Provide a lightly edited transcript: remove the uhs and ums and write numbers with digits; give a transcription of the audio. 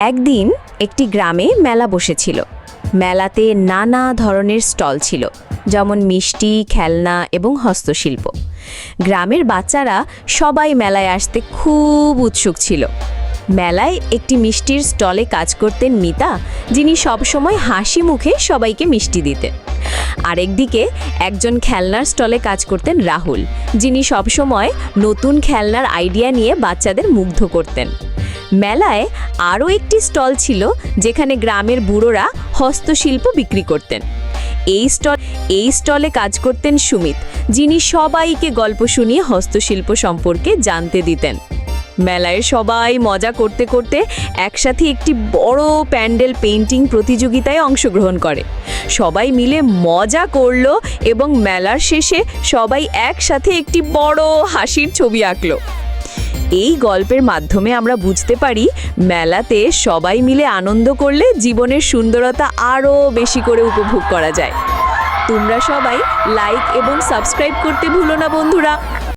একদিন একটি গ্রামে মেলা বসেছিল। মেলাতে নানা ধরনের স্টল ছিল, যেমন মিষ্টি, খেলনা এবং হস্তশিল্প। গ্রামের বাচ্চারা সবাই মেলায় আসতে খুব উৎসুক ছিল। মেলায় একটি মিষ্টির স্টলে কাজ করতেন মিতা, যিনি সবসময় হাসি মুখে সবাইকে মিষ্টি দিতেন। আরেকদিকে একজন খেলনার স্টলে কাজ করতেন রাহুল, যিনি সবসময় নতুন খেলনার আইডিয়া নিয়ে বাচ্চাদের মুগ্ধ করতেন। মেলায় আরও একটি স্টল ছিল, যেখানে গ্রামের বুড়োরা হস্তশিল্প বিক্রি করতেন। এই স্টলে কাজ করতেন সুমিত, যিনি সবাইকে গল্প শুনিয়ে হস্তশিল্প সম্পর্কে জানতে দিতেন। মেলায় সবাই মজা করতে করতে একসাথে একটি বড় প্যান্ডেল পেইন্টিং প্রতিযোগিতায় অংশগ্রহণ করে। সবাই মিলে মজা করলো এবং মেলার শেষে সবাই একসাথে একটি বড় হাসির ছবি আঁকলো। এই গল্পের মাধ্যমে আমরা বুঝতে পারি, মেলাতে সবাই মিলে আনন্দ করলে জীবনের সুন্দরতা আরও বেশি করে উপভোগ করা যায়। তোমরা সবাই লাইক এবং সাবস্ক্রাইব করতে ভুলো না বন্ধুরা।